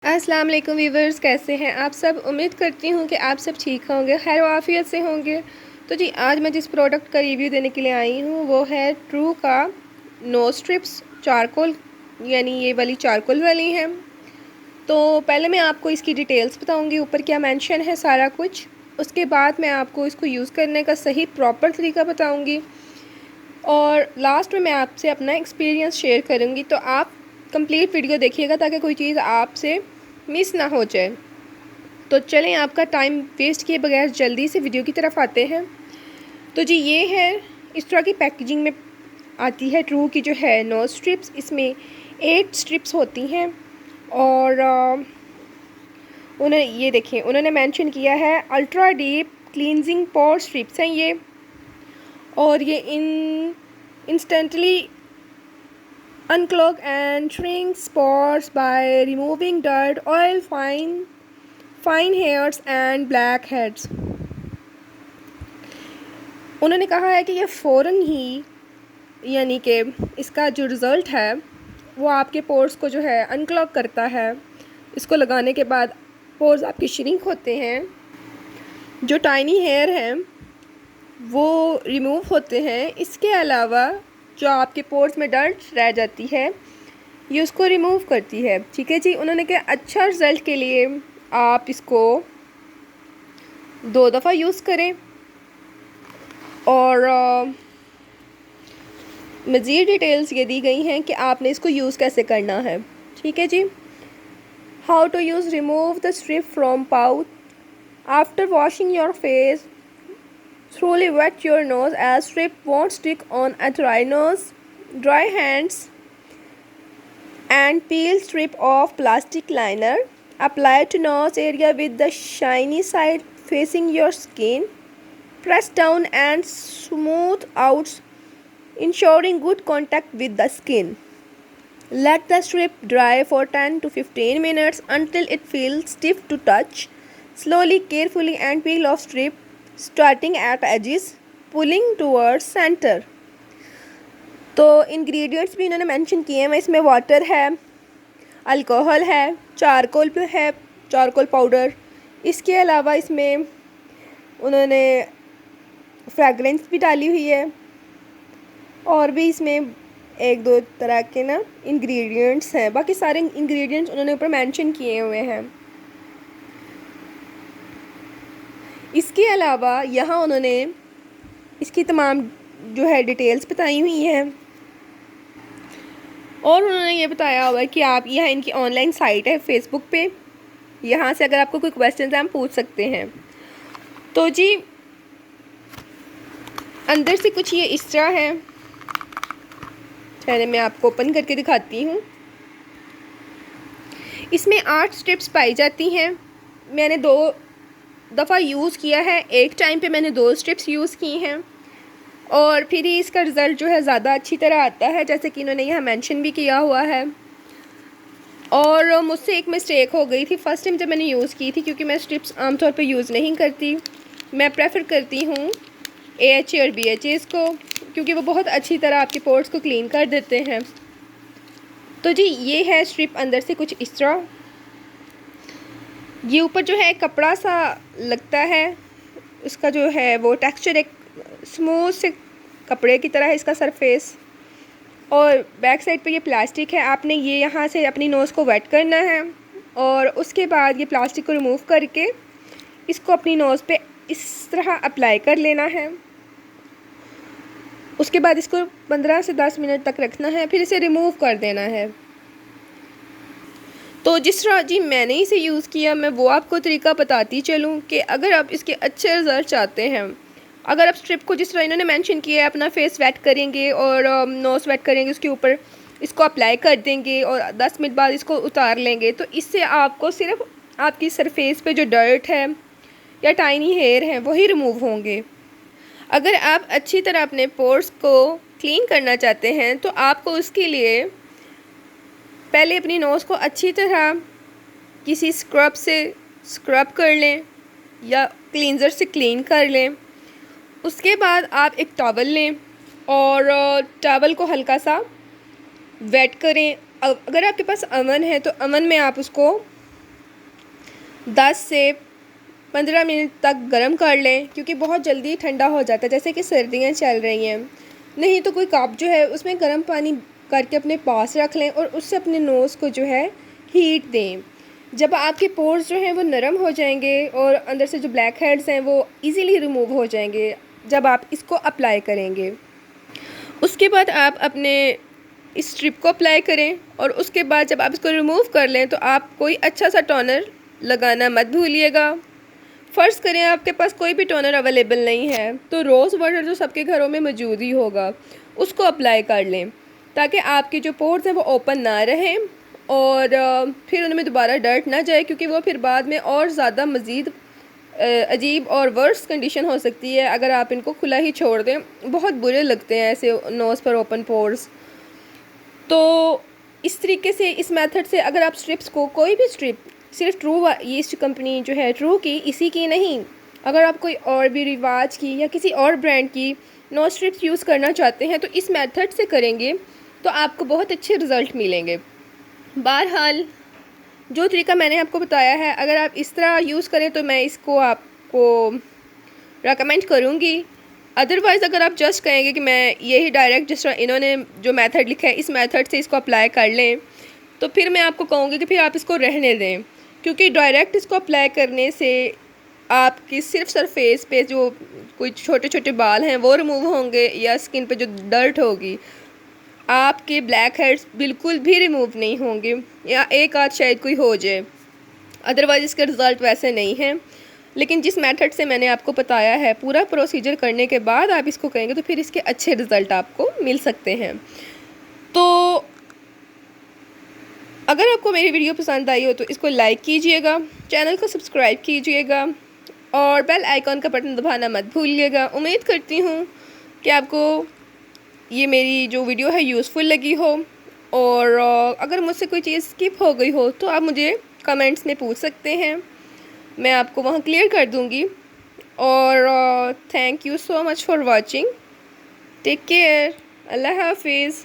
अस्सलाम वालेकुम वीवर्स, कैसे हैं आप सब। उम्मीद करती हूँ कि आप सब ठीक होंगे, खैर आफियत से होंगे। तो जी आज मैं जिस प्रोडक्ट का रिव्यू देने के लिए आई हूँ वो है ट्रू का नो स्ट्रिप्स चारकोल, यानी ये वाली चारकोल वाली है। तो पहले मैं आपको इसकी डिटेल्स बताऊँगी, ऊपर क्या मेंशन है सारा कुछ। उसके बाद मैं आपको इसको यूज़ करने का सही प्रॉपर तरीका बताऊँगी और लास्ट में मैं आपसे अपना एक्सपीरियंस शेयर करूँगी। तो आप कंप्लीट वीडियो देखिएगा ताकि कोई चीज़ आपसे मिस ना हो जाए। तो चलें आपका टाइम वेस्ट किए बगैर जल्दी से वीडियो की तरफ आते हैं। तो जी ये है, इस तरह की पैकेजिंग में आती है ट्रू की जो है नो स्ट्रिप्स। इसमें 8 स्ट्रिप्स होती हैं और उन्होंने ये देखें, उन्होंने मेंशन किया है अल्ट्रा डीप क्लींजिंग पोर स्ट्रिप्स हैं ये। और ये instantly unclog and shrink spores by removing dirt, oil, fine hairs and blackheads। उन्होंने कहा है कि ये फ़ौरन ही, यानी कि इसका जो रिज़ल्ट है वो आपके पोर्स को जो है अनक्लॉग करता है। इसको लगाने के बाद पोर्स आपके श्रिंक होते हैं, जो टाइनी हेयर हैं वो रिमूव होते हैं। इसके अलावा जो आपके पोर्स में डर्ट रह जाती है ये उसको रिमूव करती है। ठीक है जी, उन्होंने कहा अच्छा रिज़ल्ट के लिए आप इसको 2 दफ़ा यूज़ करें। और मज़ीद डिटेल्स ये दी गई हैं कि आपने इसको यूज़ कैसे करना है। ठीक है जी। How to use remove the strip from pouch after washing your face. Thoroughly wet your nose as strip won't stick on a dry nose. Dry hands and peel strip of plastic liner. Apply to nose area with the shiny side facing your skin. Press down and smooth out, ensuring good contact with the skin. Let the strip dry for 10 to 15 minutes until it feels stiff to touch. Slowly, carefully and peel off strip starting at edges, pulling towards center। तो ingredients भी इन्होंने mention किए हैं। इसमें water है, alcohol है, charcoal है, charcoal powder. इसके अलावा इसमें उन्होंने फ्रेगरेंस भी डाली हुई है और भी इसमें 1-2 तरह के ना इंग्रेडिएंट्स हैं। बाकी सारे इंग्रेडिएंट्स उन्होंने ऊपर मेंशन किए हुए हैं। इसके अलावा यहाँ उन्होंने इसकी तमाम जो है डिटेल्स बताई हुई हैं और उन्होंने ये बताया हुआ है कि आप यहाँ इनकी ऑनलाइन साइट है फेसबुक पे, यहाँ से अगर आपको कोई क्वेश्चन है हम पूछ सकते हैं। तो जी अंदर से कुछ ये इस तरह है। चलिए मैं आपको ओपन करके दिखाती हूँ। इसमें 8 स्ट्रिप्स पाई जाती हैं। मैंने 2 दफ़ा यूज़ किया है, एक टाइम पे मैंने 2 स्ट्रिप्स यूज़ की हैं और फिर ही इसका रिज़ल्ट जो है ज़्यादा अच्छी तरह आता है, जैसे कि इन्होंने यहाँ मेंशन भी किया हुआ है। और मुझसे एक मिस्टेक हो गई थी फ़र्स्ट टाइम जब मैंने यूज़ की थी, क्योंकि मैं स्ट्रिप्स आमतौर पे यूज़ नहीं करती। मैं प्रेफर करती हूँ AHA और BHAs को, क्योंकि वो बहुत अच्छी तरह आपके पोर्स को क्लीन कर देते हैं। तो जी ये है स्ट्रिप अंदर से कुछ इस तरह। ये ऊपर जो है कपड़ा सा लगता है, इसका जो है वो टेक्सचर एक स्मूथ से कपड़े की तरह है इसका सरफेस। और बैक साइड पे ये प्लास्टिक है। आपने ये यहाँ से अपनी नोज़ को वेट करना है और उसके बाद ये प्लास्टिक को रिमूव करके इसको अपनी नोज़ पे इस तरह अप्लाई कर लेना है। उसके बाद इसको 15 से 10 मिनट तक रखना है, फिर इसे रिमूव कर देना है। तो जिस तरह जी मैंने इसे यूज़ किया, मैं वो आपको तरीका बताती चलूँ कि अगर आप इसके अच्छे रिज़ल्ट चाहते हैं, अगर आप स्ट्रिप को जिस तरह इन्होंने मेंशन किया है अपना फेस वेट करेंगे और नोज़ वेट करेंगे, उसके ऊपर इसको अप्लाई कर देंगे और 10 मिनट बाद इसको उतार लेंगे, तो इससे आपको सिर्फ आपकी सरफेस पे जो डर्ट है या टाइनी हेयर हैं वही रिमूव होंगे। अगर आप अच्छी तरह अपने पोर्स को क्लीन करना चाहते हैं तो आपको उसके लिए पहले अपनी नोज़ को अच्छी तरह किसी स्क्रब से स्क्रब कर लें या क्लींजर से क्लीन कर लें। उसके बाद आप एक टॉवल लें और टॉवल को हल्का सा वेट करें। अगर आपके पास अवन है तो अवन में आप उसको 10 से 15 मिनट तक गर्म कर लें, क्योंकि बहुत जल्दी ठंडा हो जाता है, जैसे कि सर्दियाँ चल रही हैं। नहीं तो कोई कप जो है उसमें गर्म पानी करके अपने पास रख लें और उससे अपने नोज़ को जो है हीट दें। जब आपके पोर्स जो हैं वो नरम हो जाएंगे और अंदर से जो ब्लैक हेड्स हैं वो इजीली रिमूव हो जाएंगे जब आप इसको अप्लाई करेंगे। उसके बाद आप अपने इस स्ट्रिप को अप्लाई करें और उसके बाद जब आप इसको रिमूव कर लें तो आप कोई अच्छा सा टोनर लगाना मत भूलिएगा। फ़र्ज़ करें आपके पास कोई भी टोनर अवेलेबल नहीं है तो रोज़ वाटर जो सबके घरों में मौजूद ही होगा उसको अप्लाई कर लें, ताकि आपके जो पोर्स हैं वो ओपन ना रहें और फिर उनमें दोबारा डर्ट ना जाए, क्योंकि वो फिर बाद में और ज़्यादा मज़ीद अजीब और वर्स कंडीशन हो सकती है अगर आप इनको खुला ही छोड़ दें। बहुत बुरे लगते हैं ऐसे नोज़ पर ओपन पोर्स। तो इस तरीके से, इस मेथड से अगर आप स्ट्रिप्स को, कोई भी स्ट्रिप, सिर्फ ट्रू ईस्ट कंपनी जो है ट्रू की, इसी की नहीं, अगर आप कोई और भी रिवाज की या किसी और ब्रांड की नोज स्ट्रिप्स यूज़ करना चाहते हैं तो इस मेथड से करेंगे तो आपको बहुत अच्छे रिज़ल्ट मिलेंगे। बहरहाल जो तरीका मैंने आपको बताया है, अगर आप इस तरह यूज़ करें तो मैं इसको आपको रेकमेंड करूँगी। अदरवाइज़ अगर आप जस्ट कहेंगे कि मैं यही डायरेक्ट जिस तरह इन्होंने जो मेथड लिखा है इस मेथड से इसको अप्लाई कर लें, तो फिर मैं आपको कहूँगी कि फिर आप इसको रहने दें, क्योंकि डायरेक्ट इसको अप्लाई करने से आपकी सिर्फ सरफेस पे जो कोई छोटे छोटे बाल हैं वो रिमूव होंगे या स्किन पे जो डर्ट होगी, आपके ब्लैक हेड्स बिल्कुल भी रिमूव नहीं होंगे या एक आध शायद कोई हो जाए, अदरवाइज़ इसके रिज़ल्ट वैसे नहीं हैं। लेकिन जिस मेथड से मैंने आपको बताया है, पूरा प्रोसीजर करने के बाद आप इसको करेंगे तो फिर इसके अच्छे रिज़ल्ट आपको मिल सकते हैं। तो अगर आपको मेरी वीडियो पसंद आई हो तो इसको लाइक कीजिएगा, चैनल को सब्सक्राइब कीजिएगा और बेल आइकॉन का बटन दबाना मत भूलिएगा। उम्मीद करती हूँ कि आपको ये मेरी जो वीडियो है यूज़फुल लगी हो, और अगर मुझसे कोई चीज़ स्किप हो गई हो तो आप मुझे कमेंट्स में पूछ सकते हैं, मैं आपको वहाँ क्लियर कर दूँगी। और thank you so much for watching. Take care. अल्लाह हाफिज़।